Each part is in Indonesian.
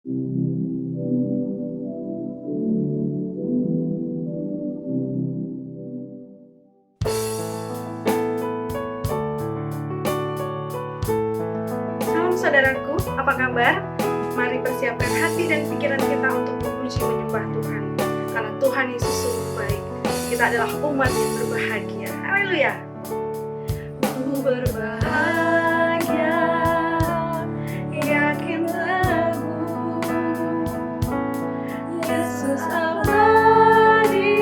Salam saudaraku, apa kabar? Mari persiapkan hati dan pikiran kita untuk memuji menyembah Tuhan. Karena Tuhan Yesus sungguh baik. Kita adalah umat yang berbahagia. Haleluya. Ku berbahagia, yakin teguh, Yesus abadi,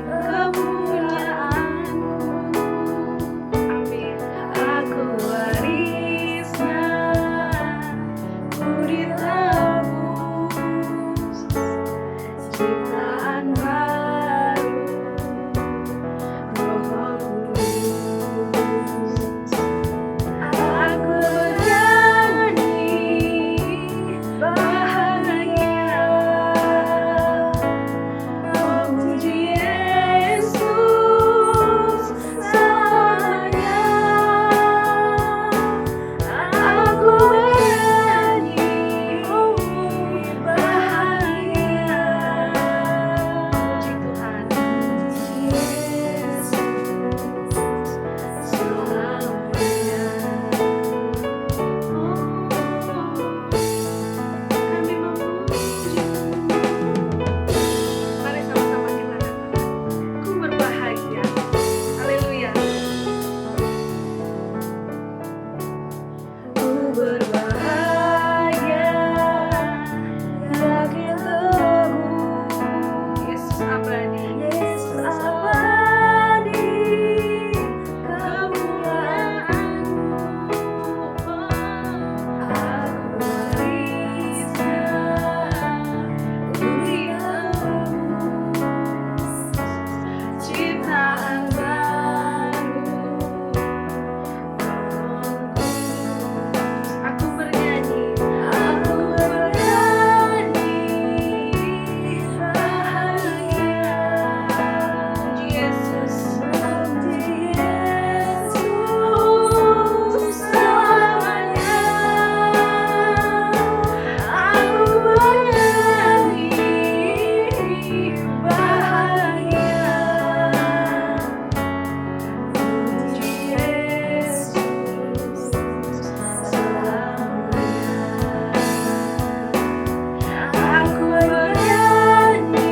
kemuliaan-Mu. Amin. Aku warisnya, ku ditebus, ciptaan baru, Roh Kudus. Aku bernyanyi bahagia, memuji Yesus selamanya. Aku bernyanyi bahagia, puji Tuhan, Yesus selamanya. Kami memuji-Mu. Mari sama-sama kita katakan, ku berbahagia. Haleluya. Ku berbahagia, yakin teguh, Yesus abadi, Yesus abadi, kemuliaan-Mu. Aku warisnya, ku ditebus, ciptaan baru, Roh Kudus. Aku bernyanyi bahagia, puji Yesus, selamanya. Aku bernyanyi bahagia, puji Yesus selamanya. Aku bernyanyi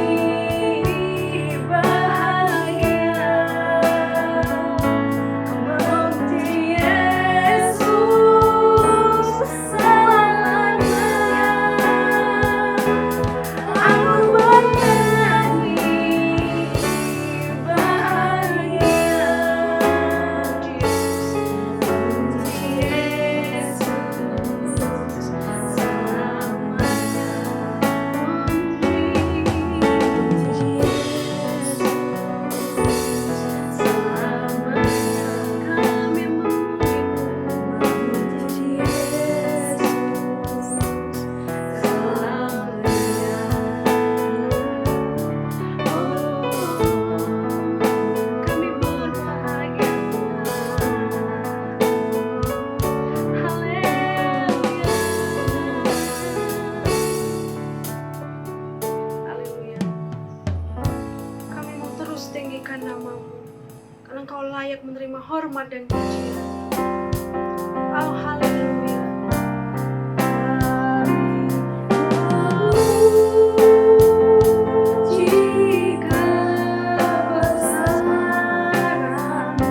bahagia, memuji Yesus selamanya. Aku bernyanyi bahagia, puji Yesus Haleluya. Kami mau terus tinggikan nama-Mu, karena Engkau layak menerima hormat dan pujian. Oh, haleluya. Jika bersamamu,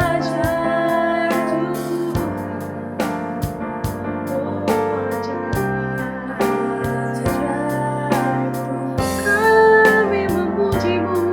ajar Tuhan, kami memuji-Mu.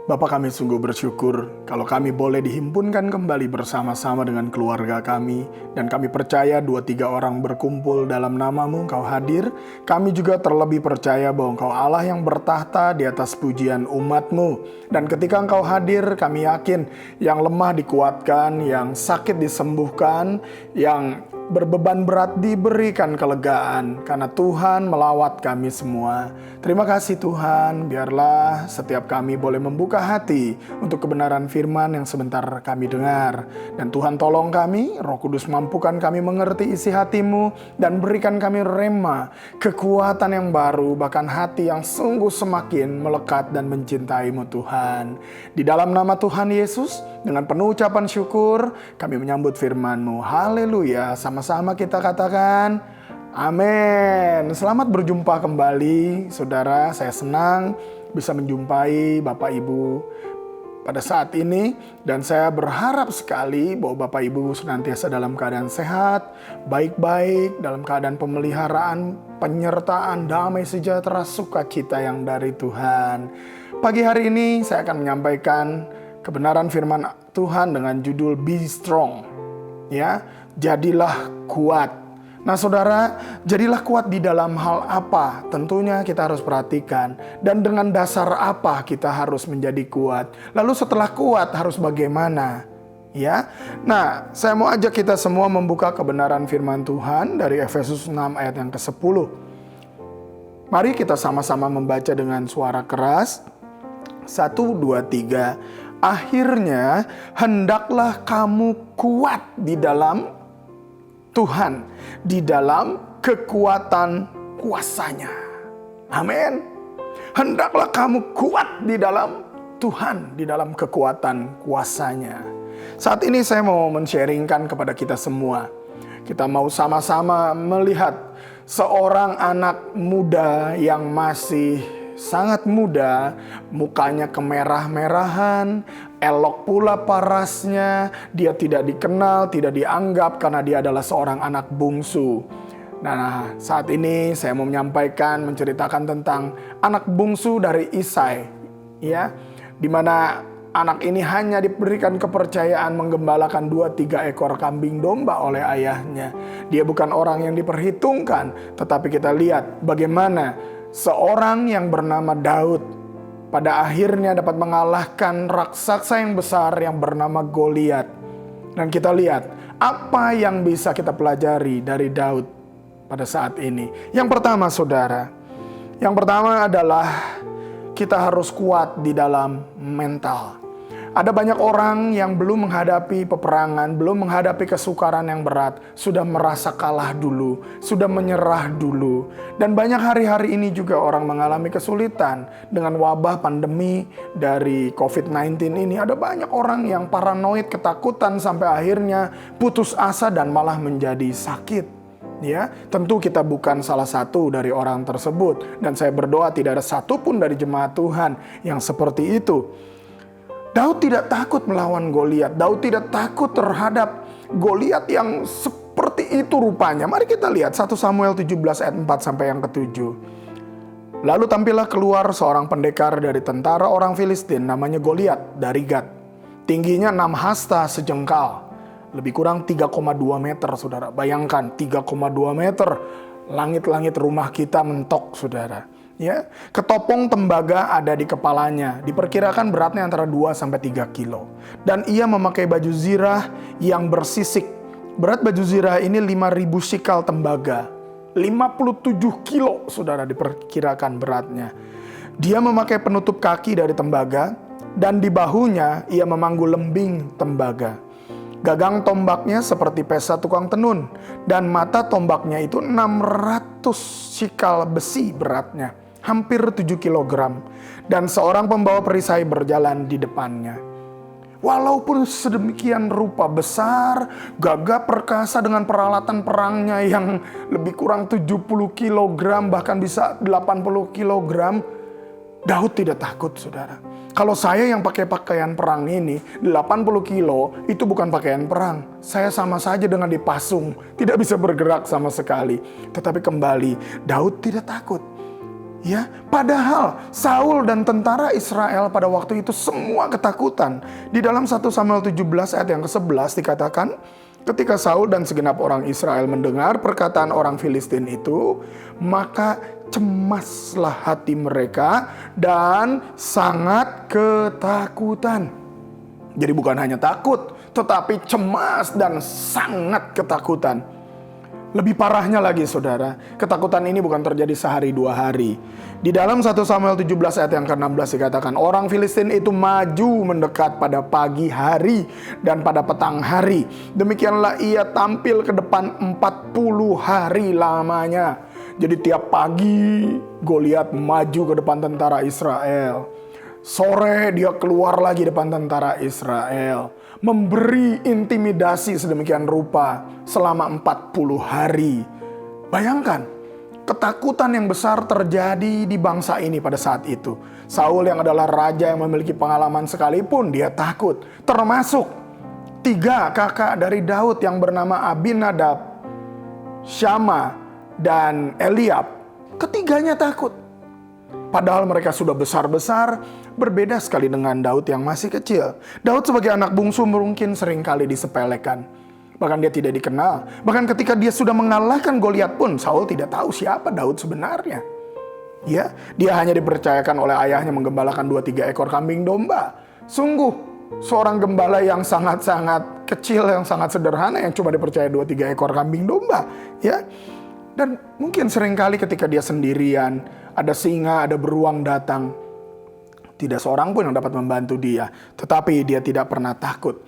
Bapa, kami sungguh bersyukur kalau kami boleh dihimpunkan kembali bersama-sama dengan keluarga kami. Dan kami percaya 2-3 orang berkumpul dalam nama-Mu, Engkau hadir. Kami juga terlebih percaya bahwa Engkau Allah yang bertahta di atas pujian umat-Mu. Dan ketika Engkau hadir, kami yakin yang lemah dikuatkan, yang sakit disembuhkan, yang berbeban berat diberikan kelegaan, karena Tuhan melawat kami semua. Terima kasih Tuhan, biarlah setiap kami boleh membuka hati untuk kebenaran firman yang sebentar kami dengar. Dan Tuhan tolong kami, Roh Kudus mampukan kami mengerti isi hati-Mu, dan berikan kami rema, kekuatan yang baru, bahkan hati yang sungguh semakin melekat dan mencintai-Mu Tuhan. Di dalam nama Tuhan Yesus, dengan penuh ucapan syukur, kami menyambut firman-Mu. Haleluya. Sama-sama kita katakan, amin. Selamat berjumpa kembali, saudara. Saya senang bisa menjumpai Bapak Ibu pada saat ini. Dan saya berharap sekali bahwa Bapak Ibu senantiasa dalam keadaan sehat, baik-baik, dalam keadaan pemeliharaan, penyertaan, damai sejahtera, sukacita yang dari Tuhan. Pagi hari ini saya akan menyampaikan kebenaran firman Tuhan dengan judul Be Strong. Ya, jadilah kuat. Nah saudara, jadilah kuat di dalam hal apa? Tentunya kita harus perhatikan. Dan dengan dasar apa kita harus menjadi kuat? Lalu setelah kuat harus bagaimana? Ya, nah saya mau ajak kita semua membuka kebenaran firman Tuhan dari Efesus 6 ayat yang ke-10. Mari kita sama-sama membaca dengan suara keras. 1, 2, 3. Akhirnya hendaklah kamu kuat di dalam Tuhan, di dalam kekuatan kuasanya. Amin. Hendaklah kamu kuat di dalam Tuhan, di dalam kekuatan kuasanya. Saat ini saya mau men-sharingkan kepada kita semua. Kita mau sama-sama melihat seorang anak muda yang masih sangat muda, mukanya kemerah-merahan, elok pula parasnya, dia tidak dikenal, tidak dianggap karena dia adalah seorang anak bungsu. Nah, saat ini saya mau menyampaikan, menceritakan tentang anak bungsu dari Isai, ya, di mana anak ini hanya diberikan kepercayaan menggembalakan 2-3 ekor kambing domba oleh ayahnya. Dia bukan orang yang diperhitungkan, tetapi kita lihat bagaimana seorang yang bernama Daud pada akhirnya dapat mengalahkan raksasa yang besar yang bernama Goliat. Dan kita lihat apa yang bisa kita pelajari dari Daud pada saat ini. Yang pertama saudara, yang pertama adalah kita harus kuat di dalam mental. Ada banyak orang yang belum menghadapi peperangan, belum menghadapi kesukaran yang berat, sudah merasa kalah dulu, sudah menyerah dulu. Dan banyak hari-hari ini juga orang mengalami kesulitan dengan wabah pandemi dari COVID-19 ini. Ada banyak orang yang paranoid, ketakutan sampai akhirnya putus asa dan malah menjadi sakit. Ya, tentu kita bukan salah satu dari orang tersebut. Dan saya berdoa tidak ada satupun dari jemaat Tuhan yang seperti itu. Daud tidak takut melawan Goliat. Daud tidak takut terhadap Goliat yang seperti itu rupanya. Mari kita lihat 1 Samuel 17 ayat 4 sampai yang ke-7. Lalu tampillah keluar seorang pendekar dari tentara orang Filistin namanya Goliat dari Gat. Tingginya 6 hasta sejengkal. Lebih kurang 3,2 meter saudara. Bayangkan 3,2 meter. Langit-langit rumah kita mentok saudara. Ya, ketopong tembaga ada di kepalanya. Diperkirakan beratnya antara 2-3 kilo. Dan ia memakai baju zirah yang bersisik. Berat baju zirah ini 5.000 sikal tembaga. 57 kilo saudara diperkirakan beratnya. Dia memakai penutup kaki dari tembaga. Dan di bahunya ia memanggul lembing tembaga. Gagang tombaknya seperti pesa tukang tenun. Dan mata tombaknya itu 600 sikal besi beratnya. Hampir 7 kilogram. Dan seorang pembawa perisai berjalan di depannya. Walaupun sedemikian rupa besar, gagah perkasa dengan peralatan perangnya yang lebih kurang 70 kilogram, bahkan bisa 80 kilogram, Daud tidak takut saudara. Kalau saya yang pakai pakaian perang ini, 80 kilo itu bukan pakaian perang. Saya sama saja dengan dipasung, tidak bisa bergerak sama sekali. Tetapi kembali, Daud tidak takut. Ya, padahal Saul dan tentara Israel pada waktu itu semua ketakutan. Di dalam 1 Samuel 17 ayat yang ke-11 dikatakan, ketika Saul dan segenap orang Israel mendengar perkataan orang Filistin itu, maka cemaslah hati mereka dan sangat ketakutan. Jadi bukan hanya takut, tetapi cemas dan sangat ketakutan. Lebih parahnya lagi saudara, ketakutan ini bukan terjadi sehari dua hari. Di dalam 1 Samuel 17 ayat yang ke-16 dikatakan, orang Filistin itu maju mendekat pada pagi hari dan pada petang hari. Demikianlah ia tampil ke depan 40 hari lamanya. Jadi tiap pagi Goliat maju ke depan tentara Israel. Sore dia keluar lagi depan tentara Israel, memberi intimidasi sedemikian rupa selama 40 hari. Bayangkan, ketakutan yang besar terjadi di bangsa ini pada saat itu. Saul yang adalah raja yang memiliki pengalaman sekalipun dia takut. Termasuk 3 kakak dari Daud yang bernama Abinadab, Syama, dan Eliab. Ketiganya takut. Padahal mereka sudah besar-besar, berbeda sekali dengan Daud yang masih kecil. Daud sebagai anak bungsu mungkin seringkali disepelekan. Bahkan dia tidak dikenal. Bahkan ketika dia sudah mengalahkan Goliat pun, Saul tidak tahu siapa Daud sebenarnya. Ya, dia hanya dipercayakan oleh ayahnya menggembalakan 2-3 ekor kambing domba. Sungguh, seorang gembala yang sangat-sangat kecil, yang sangat sederhana, yang cuma dipercaya 2-3 ekor kambing domba. Ya, dan mungkin seringkali ketika dia sendirian, ada singa, ada beruang datang, tidak seorang pun yang dapat membantu dia. Tetapi dia tidak pernah takut.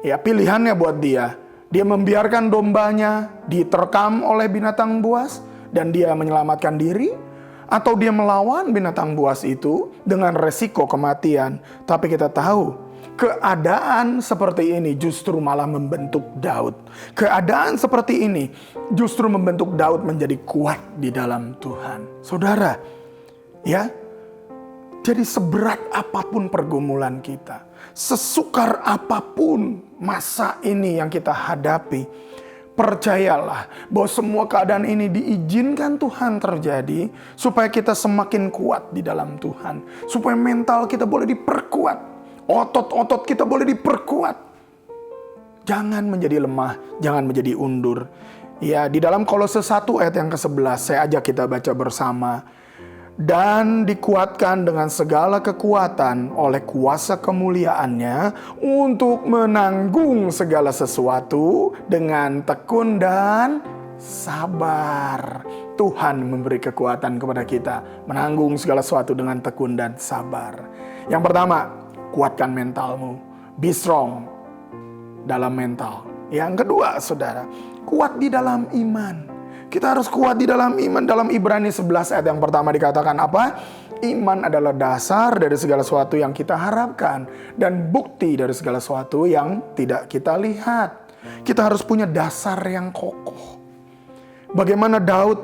Ya, pilihannya buat dia membiarkan dombanya diterkam oleh binatang buas dan dia menyelamatkan diri, atau dia melawan binatang buas itu dengan resiko kematian. Tapi kita tahu, keadaan seperti ini justru malah membentuk Daud. Keadaan seperti ini justru membentuk Daud menjadi kuat di dalam Tuhan. Saudara, ya, jadi seberat apapun pergumulan kita, sesukar apapun masa ini yang kita hadapi, percayalah bahwa semua keadaan ini diizinkan Tuhan terjadi supaya kita semakin kuat di dalam Tuhan. Supaya mental kita boleh diperkuat, otot-otot kita boleh diperkuat. Jangan menjadi lemah, jangan menjadi undur. Ya, di dalam Kolose 1 ayat yang ke-11 saya ajak kita baca bersama. Dan dikuatkan dengan segala kekuatan oleh kuasa kemuliaannya untuk menanggung segala sesuatu dengan tekun dan sabar. Tuhan memberi kekuatan kepada kita menanggung segala sesuatu dengan tekun dan sabar. Yang pertama, kuatkan mentalmu. Be strong dalam mental. Yang kedua, saudara, kuat di dalam iman. Kita harus kuat di dalam iman. Dalam Ibrani 11 ayat yang pertama dikatakan apa? Iman adalah dasar dari segala sesuatu yang kita harapkan dan bukti dari segala sesuatu yang tidak kita lihat. Kita harus punya dasar yang kokoh. Bagaimana Daud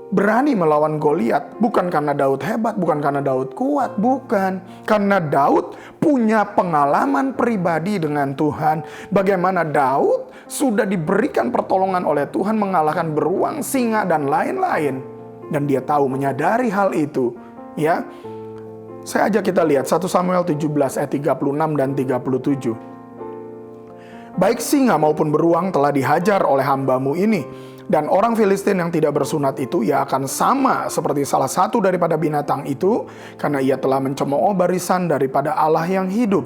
berani melawan Goliat? Bukan karena Daud hebat, bukan karena Daud kuat, bukan. Karena Daud punya pengalaman pribadi dengan Tuhan. Bagaimana Daud sudah diberikan pertolongan oleh Tuhan mengalahkan beruang, singa, dan lain-lain. Dan dia tahu, menyadari hal itu. Ya, saya ajak kita lihat 1 Samuel 17 ayat 36 dan 37. Baik singa maupun beruang telah dihajar oleh hambamu ini. Dan orang Filistin yang tidak bersunat itu, ia akan sama seperti salah satu daripada binatang itu, karena ia telah mencemooh barisan daripada Allah yang hidup.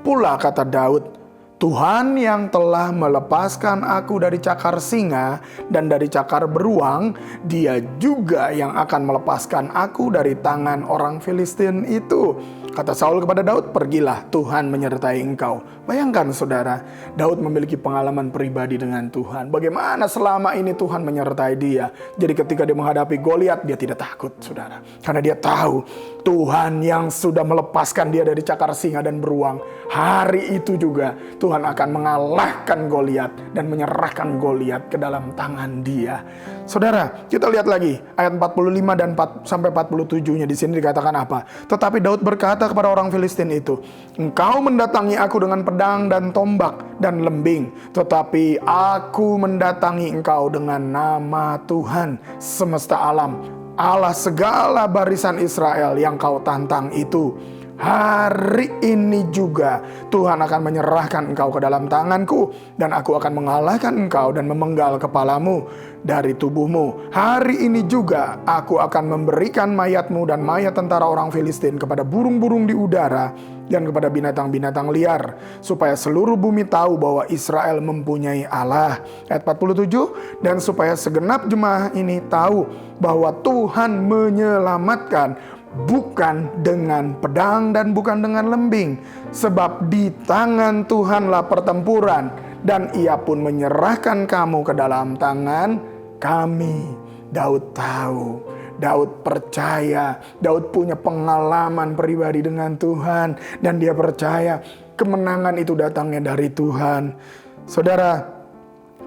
Pula kata Daud, Tuhan yang telah melepaskan aku dari cakar singa dan dari cakar beruang, dia juga yang akan melepaskan aku dari tangan orang Filistin itu. Kata Saul kepada Daud, pergilah, Tuhan menyertai engkau. Bayangkan saudara, Daud memiliki pengalaman pribadi dengan Tuhan. Bagaimana selama ini Tuhan menyertai dia. Jadi ketika dia menghadapi Goliat, dia tidak takut saudara. Karena dia tahu Tuhan yang sudah melepaskan dia dari cakar singa dan beruang. Hari itu juga Tuhan akan mengalahkan Goliat dan menyerahkan Goliat ke dalam tangan dia. Saudara, kita lihat lagi ayat 45 dan 47-nya di sini dikatakan apa? Tetapi Daud berkata kepada orang Filistin itu, engkau mendatangi aku dengan pedang dan tombak dan lembing, tetapi aku mendatangi engkau dengan nama Tuhan semesta alam. Allah segala barisan Israel yang kau tantang itu, hari ini juga Tuhan akan menyerahkan engkau ke dalam tanganku, dan aku akan mengalahkan engkau dan memenggal kepalamu dari tubuhmu. Hari ini juga aku akan memberikan mayatmu dan mayat tentara orang Filistin kepada burung-burung di udara dan kepada binatang-binatang liar, supaya seluruh bumi tahu bahwa Israel mempunyai Allah. Ayat 47, dan supaya segenap jemaah ini tahu bahwa Tuhan menyelamatkan bukan dengan pedang dan bukan dengan lembing, sebab di tangan Tuhanlah pertempuran, dan Ia pun menyerahkan kamu ke dalam tangan kami. Daud tahu, Daud percaya, Daud punya pengalaman pribadi dengan Tuhan, dan dia percaya kemenangan itu datangnya dari Tuhan. Saudara,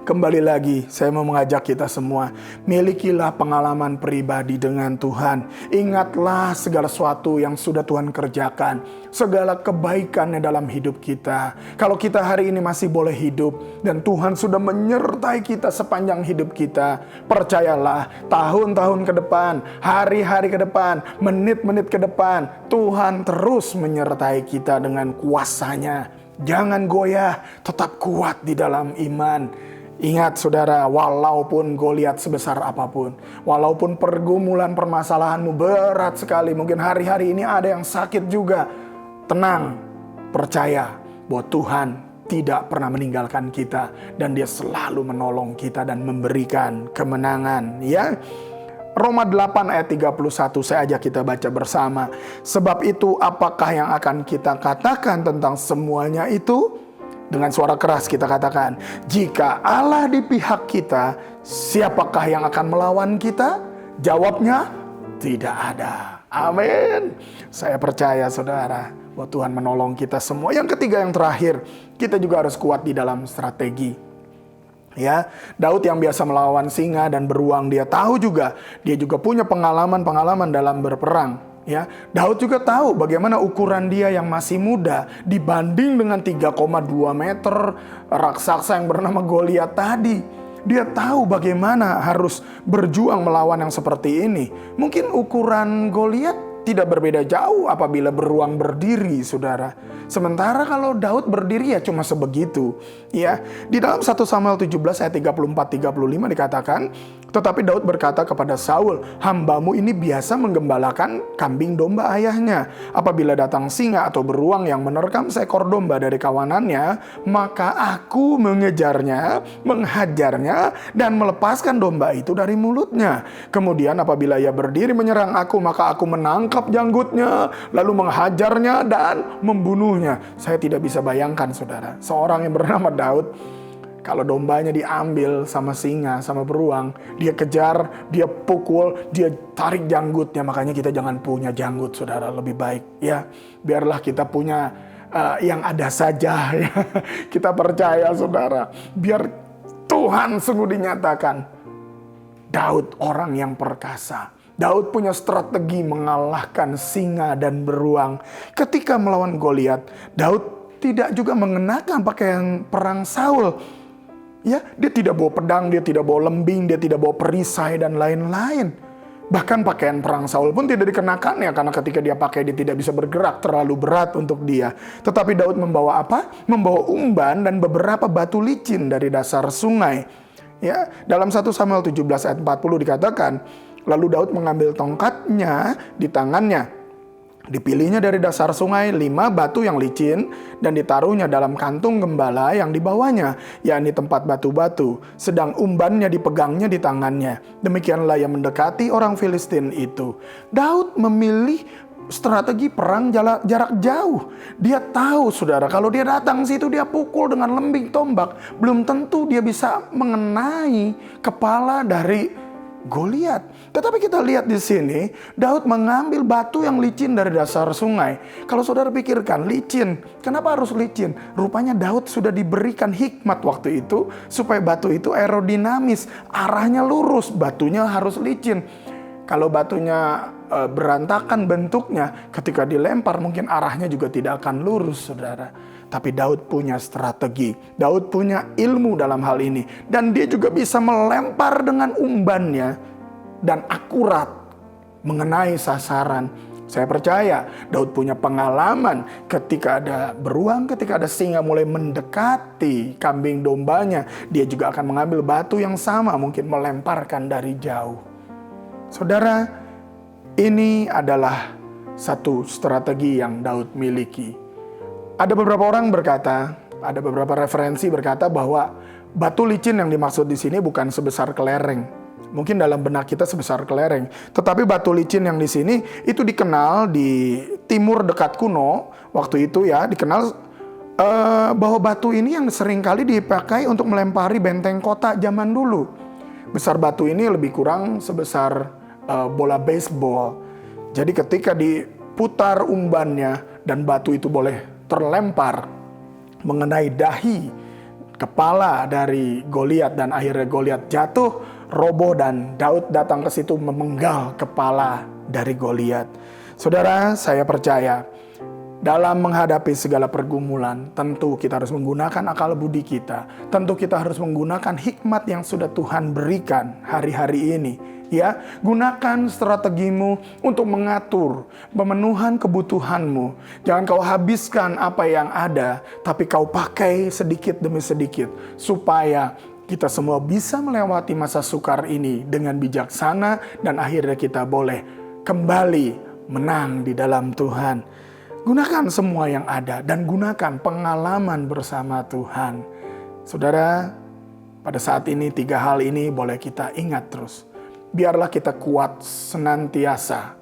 kembali lagi, saya mau mengajak kita semua, milikilah pengalaman pribadi dengan Tuhan. Ingatlah segala sesuatu yang sudah Tuhan kerjakan, segala kebaikannya dalam hidup kita. Kalau kita hari ini masih boleh hidup, dan Tuhan sudah menyertai kita sepanjang hidup kita, percayalah, tahun-tahun ke depan, hari-hari ke depan, menit-menit ke depan, Tuhan terus menyertai kita dengan kuasa-Nya. Jangan goyah, tetap kuat di dalam iman. Ingat saudara, walaupun Goliat sebesar apapun, walaupun pergumulan permasalahanmu berat sekali, mungkin hari-hari ini ada yang sakit juga, tenang, percaya bahwa Tuhan tidak pernah meninggalkan kita, dan Dia selalu menolong kita dan memberikan kemenangan. Ya, Roma 8 ayat 31 saya ajak kita baca bersama. Sebab itu apakah yang akan kita katakan tentang semuanya itu? Dengan suara keras kita katakan, jika Allah di pihak kita, siapakah yang akan melawan kita? Jawabnya, tidak ada. Amin. Saya percaya saudara, bahwa Tuhan menolong kita semua. Yang ketiga, yang terakhir, kita juga harus kuat di dalam strategi. Ya, Daud yang biasa melawan singa dan beruang, dia tahu juga, dia juga punya pengalaman-pengalaman dalam berperang. Ya, Daud juga tahu bagaimana ukuran dia yang masih muda dibanding dengan 3,2 meter raksasa yang bernama Goliat tadi. Dia tahu bagaimana harus berjuang melawan yang seperti ini. Mungkin ukuran Goliat tidak berbeda jauh apabila beruang berdiri, saudara. Sementara kalau Daud berdiri ya cuma sebegitu. Ya, di dalam 1 Samuel 17 ayat 34-35 dikatakan, tetapi Daud berkata kepada Saul, hambamu ini biasa menggembalakan kambing domba ayahnya. Apabila datang singa atau beruang yang menerkam seekor domba dari kawanannya, maka aku mengejarnya, menghajarnya, dan melepaskan domba itu dari mulutnya. Kemudian apabila ia berdiri menyerang aku, maka aku menangkap janggutnya, lalu menghajarnya dan membunuhnya. Saya tidak bisa bayangkan saudara, seorang yang bernama Daud, kalau dombanya diambil sama singa, sama beruang, dia kejar, dia pukul, dia tarik janggutnya. Makanya kita jangan punya janggut, saudara. Lebih baik ya, biarlah kita punya yang ada saja. Ya. Kita percaya, saudara. Biar Tuhan sungguh dinyatakan. Daud orang yang perkasa. Daud punya strategi mengalahkan singa dan beruang. Ketika melawan Goliat, Daud tidak juga mengenakan pakaian perang Saul. Ya, dia tidak bawa pedang, dia tidak bawa lembing, dia tidak bawa perisai dan lain-lain. Bahkan pakaian perang Saul pun tidak dikenakannya, karena ketika dia pakai dia tidak bisa bergerak, terlalu berat untuk dia. Tetapi Daud membawa apa? Membawa umban dan beberapa batu licin dari dasar sungai. Ya, dalam 1 Samuel 17 ayat 40 dikatakan, lalu Daud mengambil tongkatnya di tangannya. Dipilihnya dari dasar sungai 5 batu yang licin dan ditaruhnya dalam kantung gembala yang dibawanya, yakni tempat batu-batu. Sedang umbannya dipegangnya di tangannya. Demikianlah yang mendekati orang Filistin itu. Daud memilih strategi perang jarak jauh. Dia tahu, saudara, kalau dia datang situ dia pukul dengan lembing tombak, belum tentu dia bisa mengenai kepala dari Goliat. Tetapi kita lihat di sini, Daud mengambil batu yang licin dari dasar sungai. Kalau saudara pikirkan, licin, kenapa harus licin? Rupanya Daud sudah diberikan hikmat waktu itu supaya batu itu aerodinamis, arahnya lurus, batunya harus licin. Kalau batunya berantakan bentuknya, ketika dilempar mungkin arahnya juga tidak akan lurus, saudara. Tapi Daud punya strategi, Daud punya ilmu dalam hal ini. Dan dia juga bisa melempar dengan umbannya dan akurat mengenai sasaran. Saya percaya Daud punya pengalaman ketika ada beruang, ketika ada singa mulai mendekati kambing dombanya, dia juga akan mengambil batu yang sama, mungkin melemparkan dari jauh. Saudara, ini adalah satu strategi yang Daud miliki. Ada beberapa orang berkata, ada beberapa referensi berkata bahwa batu licin yang dimaksud di sini bukan sebesar kelereng. Mungkin dalam benak kita sebesar kelereng. Tetapi batu licin yang di sini itu dikenal di timur dekat kuno. Waktu itu ya dikenal bahwa batu ini yang seringkali dipakai untuk melempari benteng kota zaman dulu. Besar batu ini lebih kurang sebesar bola baseball. Jadi ketika diputar umbannya dan batu itu boleh terlempar mengenai dahi kepala dari Goliat dan akhirnya Goliat jatuh, roboh, dan Daud datang ke situ memenggal kepala dari Goliat. Saudara, saya percaya dalam menghadapi segala pergumulan, tentu kita harus menggunakan akal budi kita. Tentu kita harus menggunakan hikmat yang sudah Tuhan berikan hari-hari ini. Ya, gunakan strategimu untuk mengatur pemenuhan kebutuhanmu. Jangan kau habiskan apa yang ada, tapi kau pakai sedikit demi sedikit supaya kita semua bisa melewati masa sukar ini dengan bijaksana dan akhirnya kita boleh kembali menang di dalam Tuhan. Gunakan semua yang ada dan gunakan pengalaman bersama Tuhan. Saudara, pada saat ini 3 hal ini boleh kita ingat terus. Biarlah kita kuat senantiasa.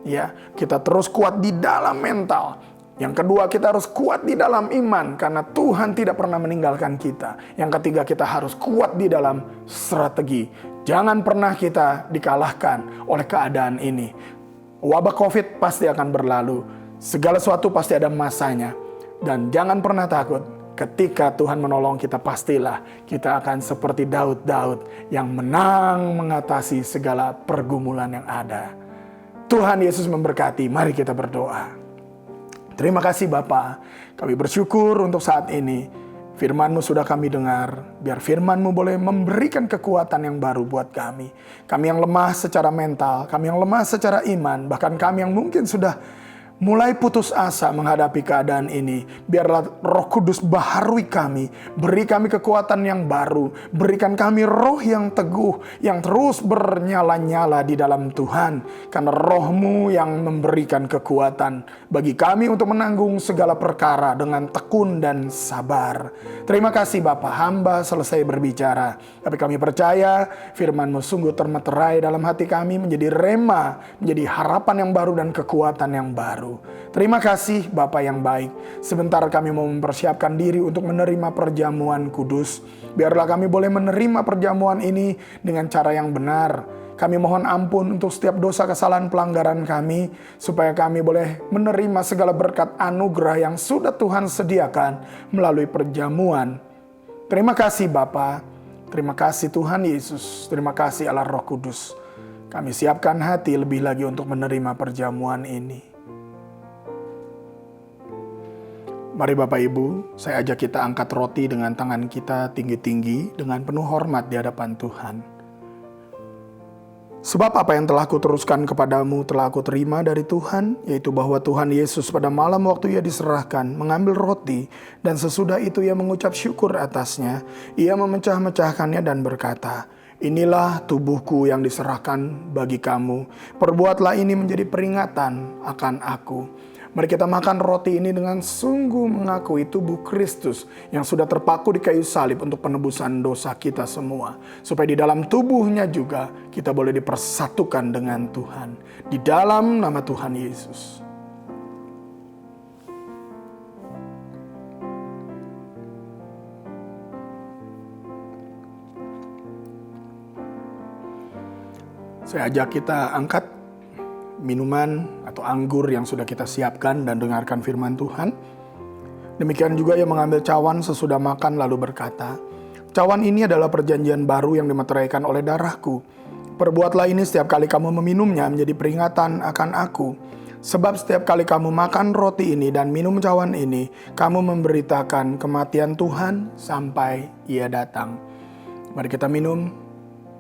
Ya, kita terus kuat di dalam mental. Yang kedua, kita harus kuat di dalam iman karena Tuhan tidak pernah meninggalkan kita. Yang ketiga, kita harus kuat di dalam strategi. Jangan pernah kita dikalahkan oleh keadaan ini. Wabah COVID pasti akan berlalu. Segala sesuatu pasti ada masanya. Dan jangan pernah takut. Ketika Tuhan menolong kita, pastilah kita akan seperti Daud yang menang mengatasi segala pergumulan yang ada. Tuhan Yesus memberkati. Mari kita berdoa. Terima kasih Bapa, kami bersyukur untuk saat ini. Firman-Mu sudah kami dengar. Biar firman-Mu boleh memberikan kekuatan yang baru buat kami. Kami yang lemah secara mental, kami yang lemah secara iman, bahkan kami yang mungkin sudah mulai putus asa menghadapi keadaan ini. Biarlah Roh Kudus baharui kami. Beri kami kekuatan yang baru. Berikan kami roh yang teguh. Yang terus bernyala-nyala di dalam Tuhan. Karena Roh-Mu yang memberikan kekuatan bagi kami untuk menanggung segala perkara dengan tekun dan sabar. Terima kasih Bapa, hamba selesai berbicara. Tapi kami percaya firman-Mu sungguh termeterai dalam hati kami, menjadi rema, menjadi harapan yang baru dan kekuatan yang baru. Terima kasih Bapa yang baik. Sebentar kami mau mempersiapkan diri untuk menerima perjamuan kudus. Biarlah kami boleh menerima perjamuan ini dengan cara yang benar. Kami mohon ampun untuk setiap dosa kesalahan pelanggaran kami, supaya kami boleh menerima segala berkat anugerah yang sudah Tuhan sediakan melalui perjamuan. Terima kasih Bapa. Terima kasih Tuhan Yesus. Terima kasih Allah Roh Kudus. Kami siapkan hati lebih lagi untuk menerima perjamuan ini. Mari Bapak Ibu, saya ajak kita angkat roti dengan tangan kita tinggi-tinggi dengan penuh hormat di hadapan Tuhan. Sebab apa yang telah kuteruskan kepadamu telah aku terima dari Tuhan, yaitu bahwa Tuhan Yesus pada malam waktu Ia diserahkan mengambil roti, dan sesudah itu Ia mengucap syukur atasnya, Ia memecah-mecahkannya dan berkata, "Inilah tubuhku yang diserahkan bagi kamu, perbuatlah ini menjadi peringatan akan aku." Mari kita makan roti ini dengan sungguh mengakui tubuh Kristus yang sudah terpaku di kayu salib untuk penebusan dosa kita semua. Supaya di dalam tubuhnya juga kita boleh dipersatukan dengan Tuhan. Di dalam nama Tuhan Yesus. Saya ajak kita angkat minuman atau anggur yang sudah kita siapkan dan dengarkan firman Tuhan. Demikian juga Ia mengambil cawan sesudah makan lalu berkata, "Cawan ini adalah perjanjian baru yang dimeteraikan oleh darahku. Perbuatlah ini setiap kali kamu meminumnya menjadi peringatan akan aku. Sebab setiap kali kamu makan roti ini dan minum cawan ini, kamu memberitakan kematian Tuhan sampai Ia datang." Mari kita minum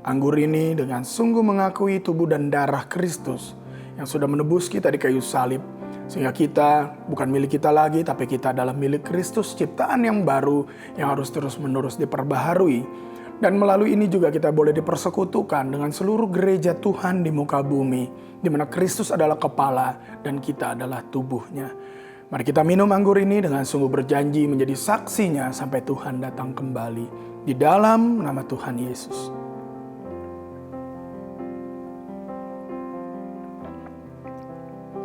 anggur ini dengan sungguh mengakui tubuh dan darah Kristus yang sudah menebus kita di kayu salib. Sehingga kita bukan milik kita lagi, tapi kita adalah milik Kristus, ciptaan yang baru yang harus terus-menerus diperbaharui. Dan melalui ini juga kita boleh dipersekutukan dengan seluruh gereja Tuhan di muka bumi, di mana Kristus adalah kepala dan kita adalah tubuhnya. Mari kita minum anggur ini dengan sungguh berjanji menjadi saksinya sampai Tuhan datang kembali. Di dalam nama Tuhan Yesus.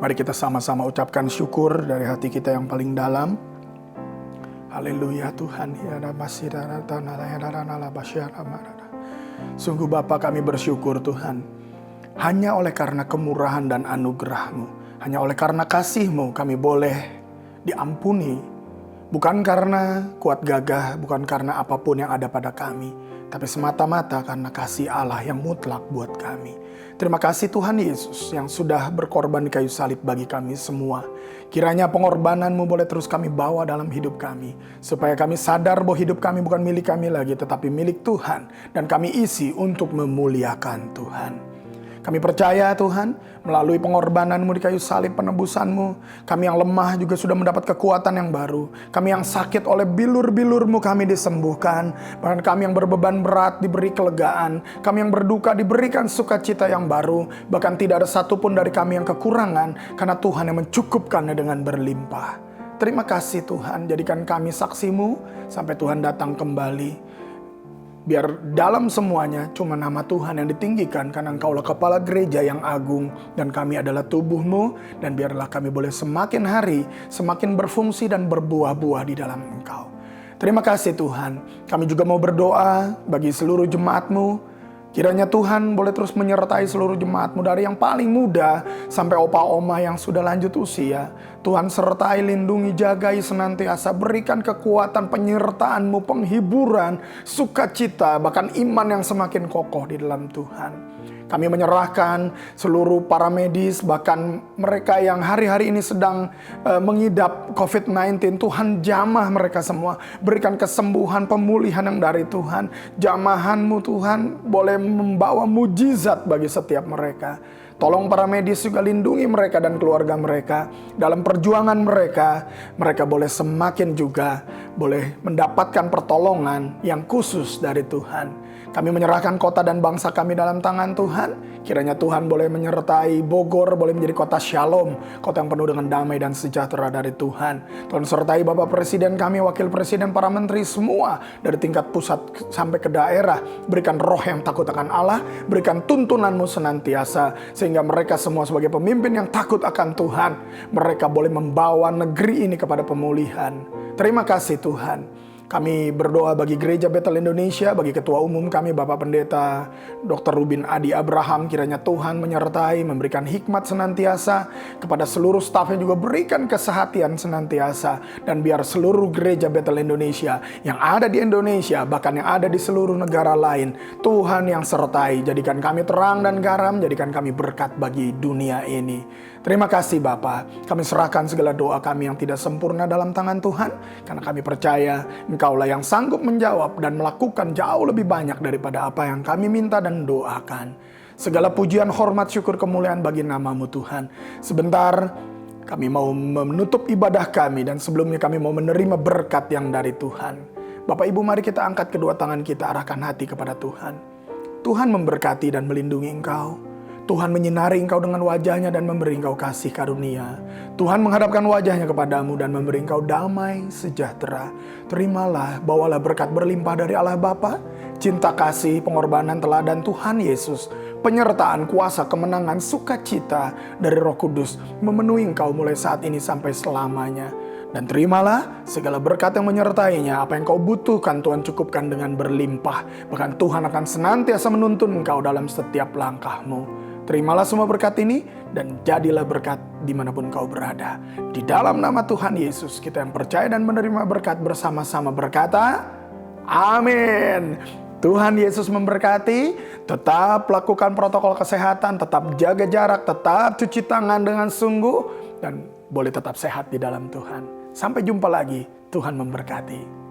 Mari kita sama-sama ucapkan syukur dari hati kita yang paling dalam. Haleluya Tuhan. Sungguh Bapa, kami bersyukur Tuhan. Hanya oleh karena kemurahan dan anugerah-Mu, hanya oleh karena kasih-Mu kami boleh diampuni. Bukan karena kuat gagah, bukan karena apapun yang ada pada kami, tapi semata-mata karena kasih Allah yang mutlak buat kami. Terima kasih Tuhan Yesus yang sudah berkorban di kayu salib bagi kami semua. Kiranya pengorbanan-Mu boleh terus kami bawa dalam hidup kami, supaya kami sadar bahwa hidup kami bukan milik kami lagi, tetapi milik Tuhan, dan kami isi untuk memuliakan Tuhan. Kami percaya Tuhan, melalui pengorbanan-Mu di kayu salib, penebusan-Mu, kami yang lemah juga sudah mendapat kekuatan yang baru. Kami yang sakit oleh bilur-bilur-Mu kami disembuhkan. Bahkan kami yang berbeban berat diberi kelegaan. Kami yang berduka diberikan sukacita yang baru. Bahkan tidak ada satupun dari kami yang kekurangan, karena Tuhan yang mencukupkannya dengan berlimpah. Terima kasih Tuhan, jadikan kami saksi-Mu sampai Tuhan datang kembali. Biar dalam semuanya cuma nama Tuhan yang ditinggikan, karena Engkaulah kepala gereja yang agung dan kami adalah tubuh-Mu. Dan biarlah kami boleh semakin hari semakin berfungsi dan berbuah-buah di dalam Engkau. Terima kasih Tuhan. Kami juga mau berdoa bagi seluruh jemaat-Mu. Kiranya Tuhan boleh terus menyertai seluruh jemaat-Mu dari yang paling muda sampai opa-oma yang sudah lanjut usia. Tuhan sertai, lindungi, jagai senantiasa. Berikan kekuatan, penyertaan-Mu, penghiburan, sukacita, bahkan iman yang semakin kokoh di dalam Tuhan. Kami menyerahkan seluruh para medis, bahkan mereka yang hari-hari ini sedang mengidap COVID-19. Tuhan jamah mereka semua. Berikan kesembuhan, pemulihan yang dari Tuhan. Jamahan-Mu Tuhan boleh membawa mujizat bagi setiap mereka. Tolong para medis juga lindungi mereka dan keluarga mereka. Dalam perjuangan mereka, mereka boleh semakin juga boleh mendapatkan pertolongan yang khusus dari Tuhan. Kami menyerahkan kota dan bangsa kami dalam tangan Tuhan. Kiranya Tuhan boleh menyertai Bogor, boleh menjadi kota shalom, kota yang penuh dengan damai dan sejahtera dari Tuhan. Tuhan sertai Bapak Presiden kami, Wakil Presiden, para menteri semua, dari tingkat pusat sampai ke daerah. Berikan roh yang takut akan Allah, berikan tuntunan-Mu senantiasa, sehingga mereka semua sebagai pemimpin yang takut akan Tuhan, mereka boleh membawa negeri ini kepada pemulihan. Terima kasih Tuhan. Kami berdoa bagi Gereja Betel Indonesia, bagi Ketua Umum kami Bapak Pendeta Dr. Rubin Adi Abraham. Kiranya Tuhan menyertai, memberikan hikmat senantiasa kepada seluruh stafnya, juga berikan kesehatan senantiasa. Dan biar seluruh Gereja Betel Indonesia yang ada di Indonesia, bahkan yang ada di seluruh negara lain, Tuhan yang sertai. Jadikan kami terang dan garam, jadikan kami berkat bagi dunia ini. Terima kasih Bapa. Kami serahkan segala doa kami yang tidak sempurna dalam tangan Tuhan, karena kami percaya Engkaulah yang sanggup menjawab dan melakukan jauh lebih banyak daripada apa yang kami minta dan doakan. Segala pujian, hormat, syukur, kemuliaan bagi nama-Mu Tuhan. Sebentar kami mau menutup ibadah kami, dan sebelumnya kami mau menerima berkat yang dari Tuhan. Bapak Ibu, mari kita angkat kedua tangan kita, arahkan hati kepada Tuhan. Tuhan memberkati dan melindungi engkau. Tuhan menyinari engkau dengan wajahnya dan memberi engkau kasih karunia. Tuhan menghadapkan wajahnya kepadamu dan memberi engkau damai sejahtera. Terimalah, bawalah berkat berlimpah dari Allah Bapa, cinta kasih, pengorbanan teladan Tuhan Yesus, penyertaan, kuasa, kemenangan, sukacita dari Roh Kudus memenuhi engkau mulai saat ini sampai selamanya. Dan terimalah segala berkat yang menyertainya. Apa yang kau butuhkan Tuhan cukupkan dengan berlimpah. Bahkan Tuhan akan senantiasa menuntun engkau dalam setiap langkahmu. Terimalah semua berkat ini dan jadilah berkat dimanapun kau berada. Di dalam nama Tuhan Yesus kita yang percaya dan menerima berkat bersama-sama berkata, amin. Tuhan Yesus memberkati. Tetap lakukan protokol kesehatan, tetap jaga jarak, tetap cuci tangan dengan sungguh, dan boleh tetap sehat di dalam Tuhan. Sampai jumpa lagi. Tuhan memberkati.